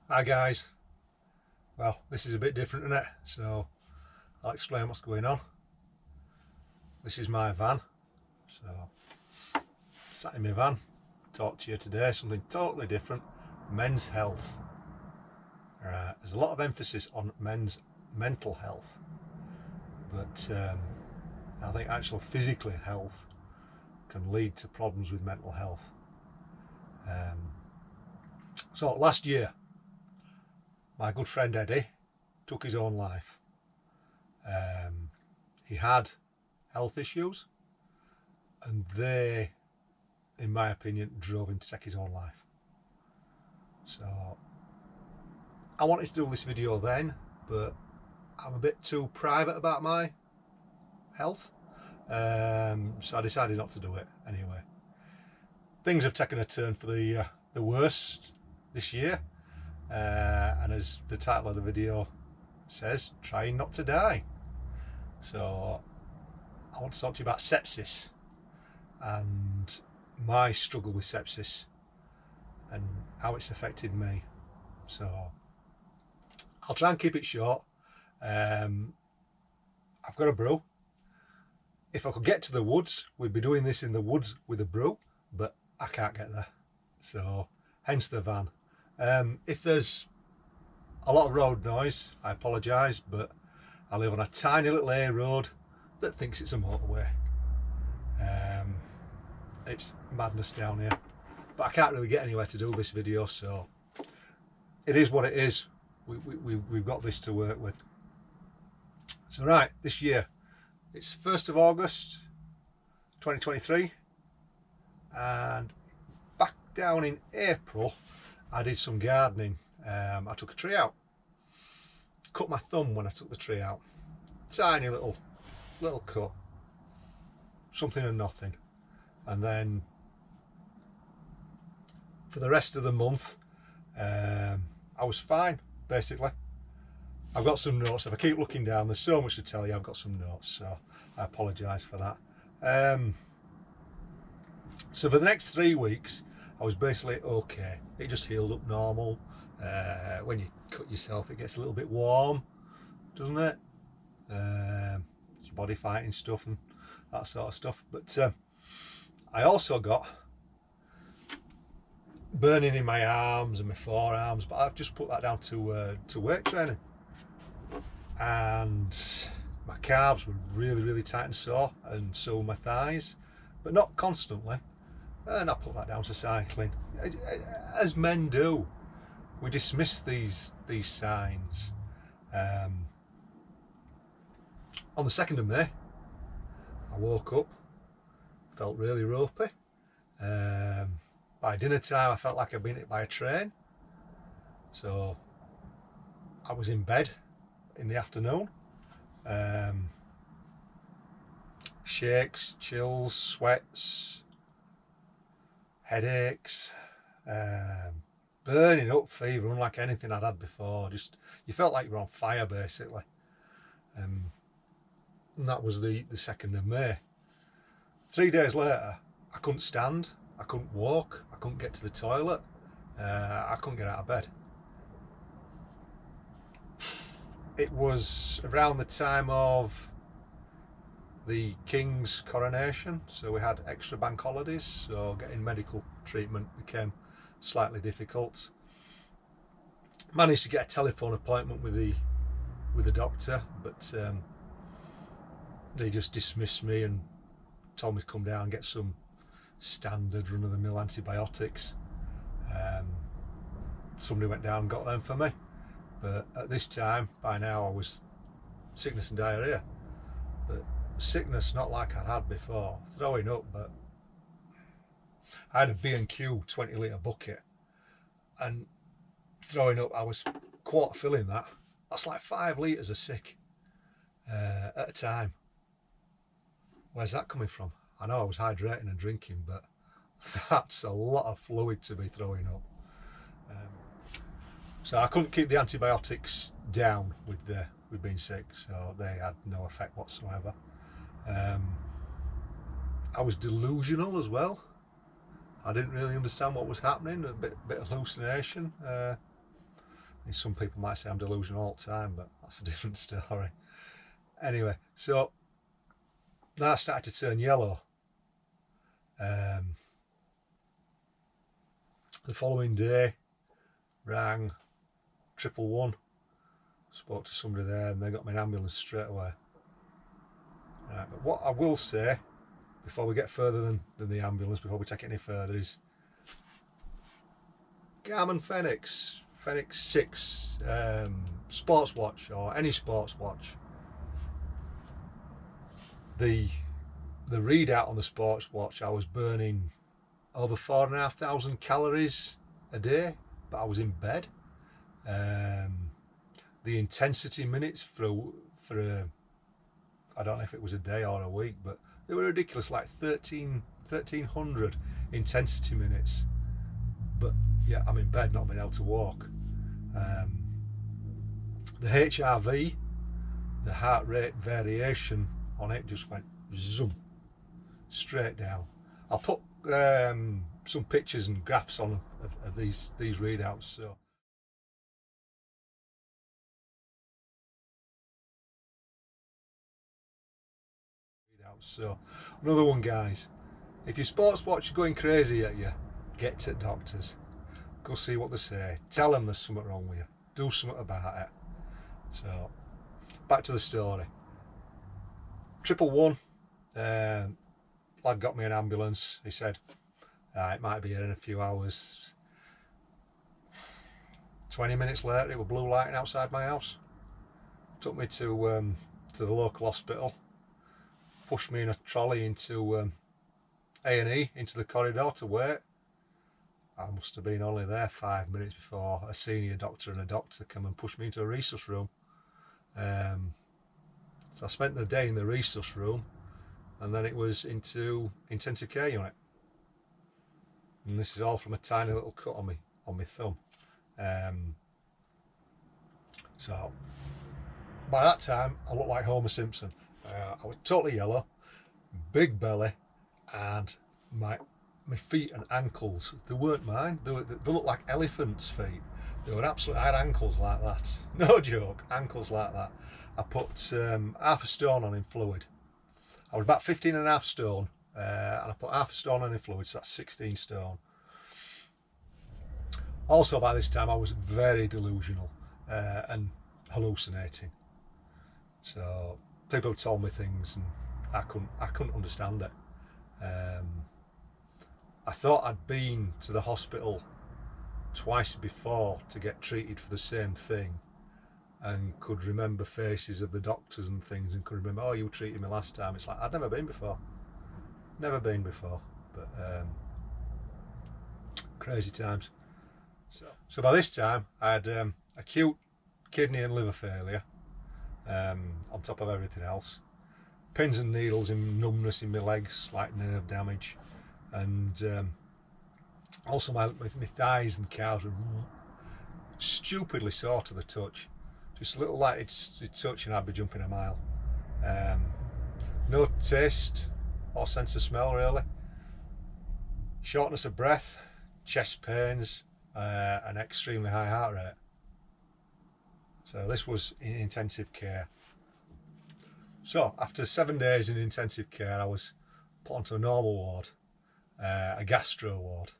Hi guys, well this is a bit different isn't it? So I'll explain what's going on. This is my van, so sat in my van, talk to you today, something totally different, men's health. Right, there's a lot of emphasis on men's mental health, but I think actual physical health can lead to problems with mental health. So last year, my good friend Eddie took his own life. He had health issues and they, in my opinion, drove him to take his own life. So I wanted to do this video then, but I'm a bit too private about my health, so I decided not to do it anyway. Things have taken a turn for the worst this year, and as the title of the video says, trying not to die. So I want to talk to you about sepsis and my struggle with sepsis and how it's affected me. So I'll try and keep it short. I've got a brew. If I could get to the woods, we'd be doing this in the woods with a brew, but I can't get there, so hence the van. If there's a lot of road noise, I apologise, but I live on a tiny little A road that thinks it's a motorway. It's madness down here, but I can't really get anywhere to do this video, so it is what it is. We've got this to work with. So right, this year, it's 1st of August 2023, and back down in April I did some gardening. I took a tree out, cut my thumb when I took the tree out, tiny little cut, something and nothing, and then for the rest of the month I was fine basically. I've got some notes. If I keep looking down, there's so much to tell you. I've got some notes, so I apologise for that. So for the next 3 weeks I was basically okay. It just healed up normal. When you cut yourself it gets a little bit warm, doesn't it? It's body fighting stuff and that sort of stuff. But I also got burning in my arms and my forearms, but I've just put that down to weight training. And my calves were really tight and sore, and so were my thighs, but not constantly. And I put that down to cycling, as men do. We dismiss these signs. On the 2nd of May, I woke up, felt really ropey. By dinner time, I felt like I'd been hit by a train. So I was in bed in the afternoon. Shakes, chills, sweats, headaches, burning up fever, unlike anything I'd had before. Just, you felt like you were on fire basically. And that was the 2nd of May. 3 days later, I couldn't stand, I couldn't walk, I couldn't get to the toilet, I couldn't get out of bed. It was around the time of the King's coronation, so we had extra bank holidays, so getting medical treatment became slightly difficult. Managed to get a telephone appointment with the doctor, but they just dismissed me and told me to come down and get some standard run-of-the-mill antibiotics. Somebody went down and got them for me, but at this time, by now, I was sickness and diarrhea. But sickness not like I'd had before, throwing up, but I had a B&Q 20-litre bucket, and throwing up, I was quarter filling that. That's like 5 litres of sick at a time. Where's that coming from? I know I was hydrating and drinking, but that's a lot of fluid to be throwing up. So I couldn't keep the antibiotics down with being sick, so they had no effect whatsoever. I was delusional as well. I didn't really understand what was happening, a bit of hallucination. Some people might say I'm delusional all the time, but that's a different story. Anyway, so then I started to turn yellow. The following day, rang 111, spoke to somebody there, and they got me an ambulance straight away. Right, but what I will say, before we get further than the ambulance, before we take it any further, is Garmin Fenix 6 sports watch, or any sports watch, the readout on the sports watch, I was burning over 4,500 calories a day, but I was in bed. The intensity minutes for a I don't know if it was a day or a week, but they were ridiculous, like 1,300 intensity minutes. But yeah, I'm in bed, not being able to walk. The HRV, the heart rate variation on it, just went zoom, straight down. I'll put some pictures and graphs on of these readouts. So another one, guys, if your sports watch is going crazy at you, get to doctors, go see what they say, tell them there's something wrong with you, do something about it. So back to the story. 111, lad got me an ambulance. He said it might be here in a few hours. 20 minutes later, it was blue lighting outside my house. Took me to the local hospital, pushed me in a trolley into A&E, into the corridor to wait. I must have been only there 5 minutes before a senior doctor and a doctor come and pushed me into a resus room. So I spent the day in the resus room, and then it was into intensive care unit. And this is all from a tiny little cut on my thumb. So by that time, I looked like Homer Simpson. I was totally yellow, big belly, and my feet and ankles, they weren't mine. They looked like elephants' feet. They were absolutely, I had ankles like that. No joke, ankles like that. I put half a stone on in fluid. I was about 15.5 stone, and I put half a stone on in fluid, so that's 16 stone. Also, by this time, I was very delusional and hallucinating. So people told me things, and I couldn't understand it. I thought I'd been to the hospital twice before to get treated for the same thing, and could remember faces of the doctors and things, and could remember, oh, you treated me last time. It's like I'd never been before, but crazy times. So by this time I had acute kidney and liver failure, on top of everything else, pins and needles and numbness in my legs, like nerve damage, and also my thighs and calves were stupidly sore to the touch. Just a little light touch and I'd be jumping a mile. No taste or sense of smell really. Shortness of breath, chest pains, an extremely high heart rate. So this was in intensive care. So after 7 days in intensive care, I was put onto a normal ward, a gastro ward.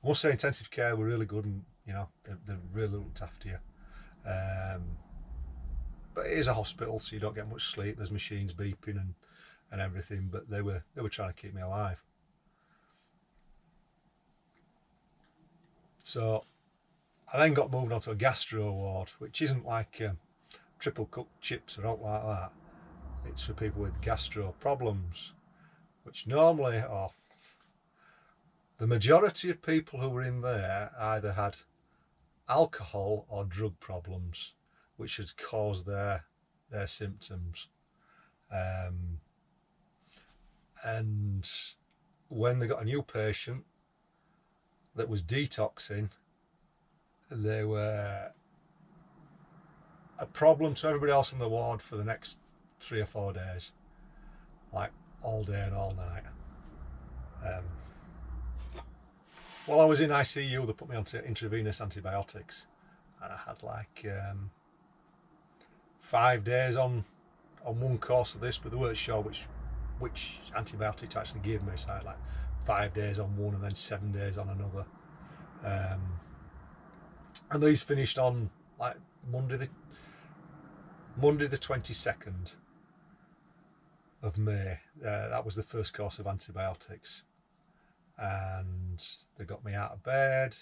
I must say intensive care were really good, and you know, they really looked after you. But it is a hospital, so you don't get much sleep. There's machines beeping and everything, but they were trying to keep me alive. So I then got moved on to a gastro ward, which isn't like triple cooked chips or anything like that. It's for people with gastro problems, which normally, or the majority of people who were in there either had alcohol or drug problems, which had caused their symptoms. And when they got a new patient that was detoxing, they were a problem to everybody else in the ward for the next 3 or 4 days, like all day and all night. While I was in ICU, they put me onto intravenous antibiotics, and I had like 5 days on one course of this, but they weren't sure which antibiotics actually gave me, so I had like 5 days on one and then 7 days on another. And these finished on like Monday the 22nd of May. That was the first course of antibiotics, and they got me out of bed,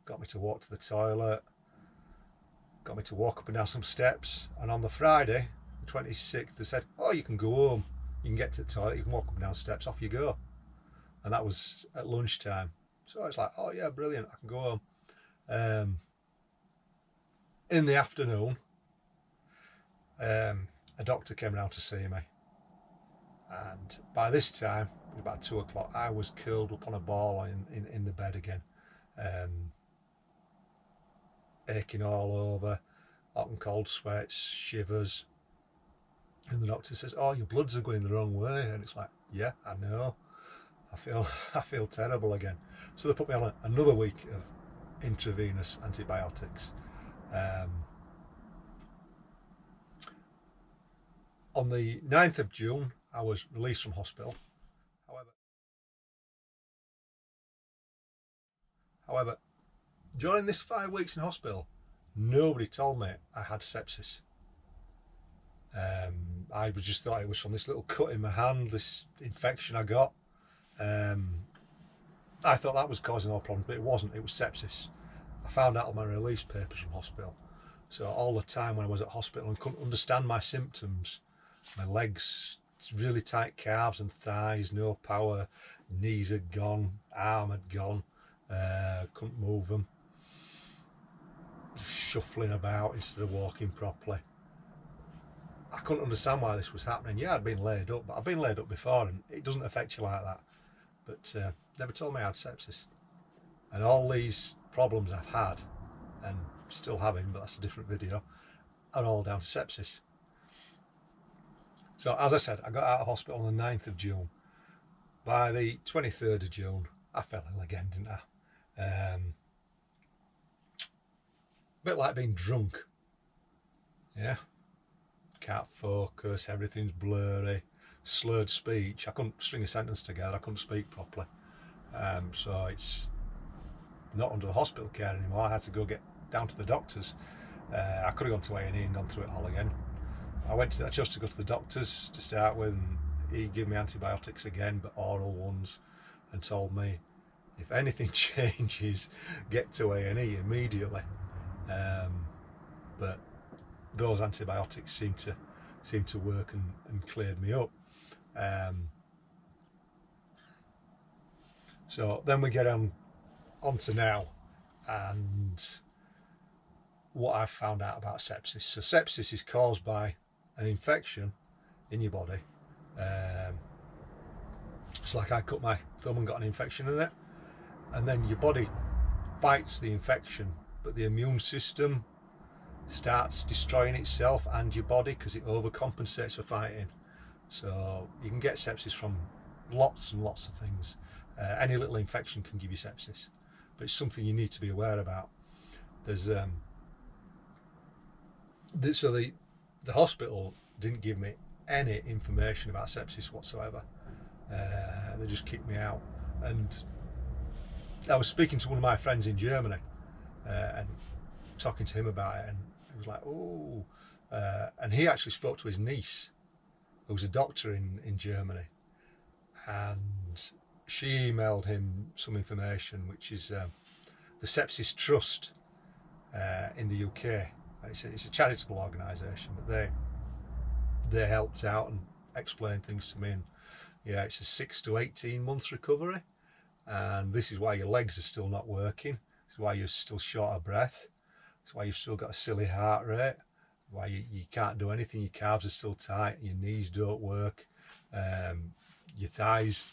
got me to walk to the toilet, got me to walk up and down some steps, and on the Friday the 26th they said, oh, you can go home, you can get to the toilet, you can walk up and down steps, off you go. And that was at lunchtime, so I was like, oh yeah, brilliant, I can go home. In the afternoon, a doctor came round to see me, and by this time it was about 2 o'clock. I was curled up on a ball in the bed again, aching all over, hot and cold sweats, shivers, and the doctor says, oh, your bloods are going the wrong way. And it's like, yeah, I know, I feel terrible again. So they put me on another week of intravenous antibiotics. On the 9th of June, I was released from hospital. However, during this 5 weeks in hospital, nobody told me I had sepsis. I just thought it was from this little cut in my hand, this infection I got. I thought that was causing all problems, but it wasn't. It was sepsis. I found out on my release papers from hospital. So all the time when I was at hospital and couldn't understand my symptoms, my legs, really tight calves and thighs, no power, knees had gone, arm had gone, couldn't move them, just shuffling about instead of walking properly. I couldn't understand why this was happening. Yeah, I'd been laid up, but I've been laid up before and it doesn't affect you like that. But never told me I had sepsis. And all these problems I've had, and still having, but that's a different video, are all down to sepsis. So as I said, I got out of hospital on the 9th of June. By the 23rd of June, I fell ill again, didn't I? A bit like being drunk. Yeah. Can't focus, everything's blurry, slurred speech. I couldn't string a sentence together, I couldn't speak properly. So it's not under the hospital care anymore. I had to go get down to the doctors. I could have gone to A&E and gone through it all again. I chose to go to the doctors to start with, and he gave me antibiotics again, but oral ones, and told me if anything changes, get to A&E immediately. But those antibiotics seemed to work and cleared me up. So then we get on to now, and what I've found out about sepsis. So sepsis is caused by an infection in your body. It's like I cut my thumb and got an infection in it, and then your body fights the infection, but the immune system starts destroying itself and your body because it overcompensates for fighting. So you can get sepsis from lots and lots of things. Any little infection can give you sepsis, but it's something you need to be aware about. There's so the hospital didn't give me any information about sepsis whatsoever. They just kicked me out, and I was speaking to one of my friends in Germany and talking to him about it, and he was like, oh, and he actually spoke to his niece who was a doctor in Germany, and she emailed him some information, which is the Sepsis Trust in the UK. It's a charitable organisation, but they helped out and explained things to me, and yeah, it's a 6 to 18 months recovery, and this is why your legs are still not working, this is why you're still short of breath, it's why you've still got a silly heart rate, why you can't do anything, your calves are still tight, your knees don't work, your thighs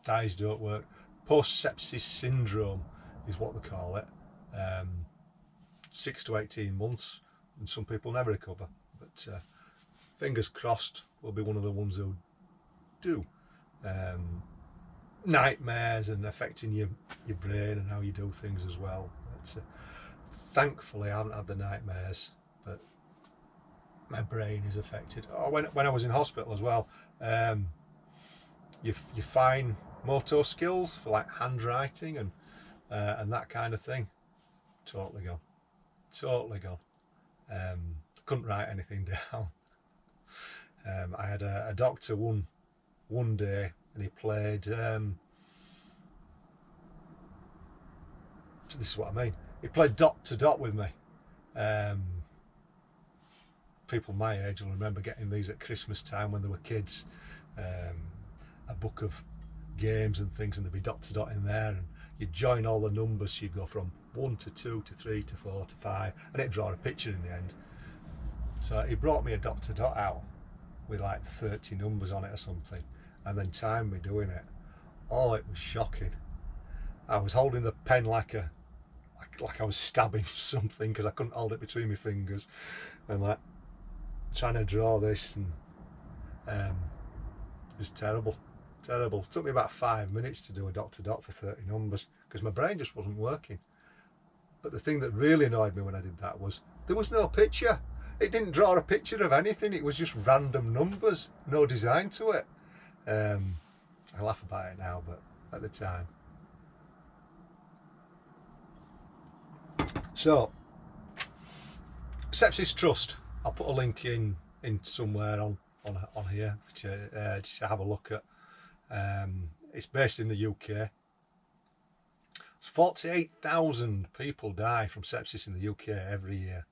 don't work. Post-sepsis syndrome is what they call it. 6 to 18 months, and some people never recover, but fingers crossed we'll be one of the ones who do. Nightmares and affecting your brain and how you do things as well. But Thankfully I haven't had the nightmares, but my brain is affected. Oh, when I was in hospital as well, you find motor skills for like handwriting and that kind of thing. Totally gone, totally gone. Couldn't write anything down. I had a doctor one day, and he played. This is what I mean. He played dot to dot with me. People my age will remember getting these at Christmas time when they were kids. A book of games and things, and there'd be dot to dot in there, and you'd join all the numbers. So you'd go from 1 to 2 to 3 to 4 to 5, and it'd draw a picture in the end. So he brought me a dot to dot out with like 30 numbers on it or something, and then timed me doing it. Oh, it was shocking. I was holding the pen like I was stabbing something, because I couldn't hold it between my fingers, and like trying to draw this, and it was terrible. It took me about 5 minutes to do a dot to dot for 30 numbers, because my brain just wasn't working. But the thing that really annoyed me when I did that was there was no picture. It didn't draw a picture of anything. It was just random numbers, no design to it. I laugh about it now, but at the time. So, Sepsis Trust. I'll put a link in somewhere on here to have a look at. It's based in the UK. 48,000 people die from sepsis in the UK every year.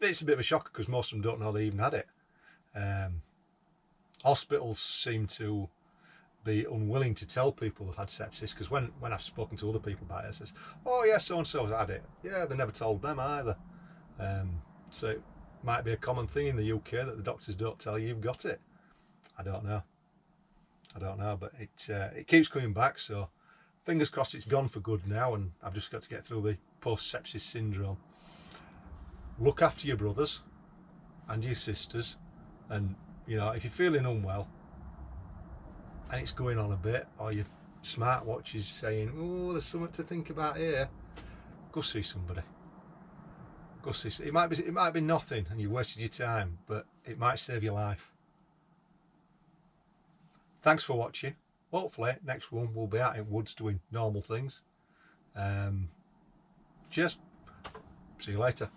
It's a bit of a shocker, because most of them don't know they even had it. Hospitals seem to be unwilling to tell people they've had sepsis, because when I've spoken to other people about it, it says, oh yeah, so and so's had it. Yeah, they never told them either. So it might be a common thing in the UK that the doctors don't tell you you've got it. I don't know, but it keeps coming back, so fingers crossed it's gone for good now, and I've just got to get through the post-sepsis syndrome. Look after your brothers and your sisters, and you know, if you're feeling unwell and it's going on a bit, or your smartwatch is saying, oh, there's something to think about here, go see somebody. Go see. It might be nothing and you wasted your time, but it might save your life. Thanks for watching. Hopefully next one we'll be out in woods doing normal things. Cheers. See you later.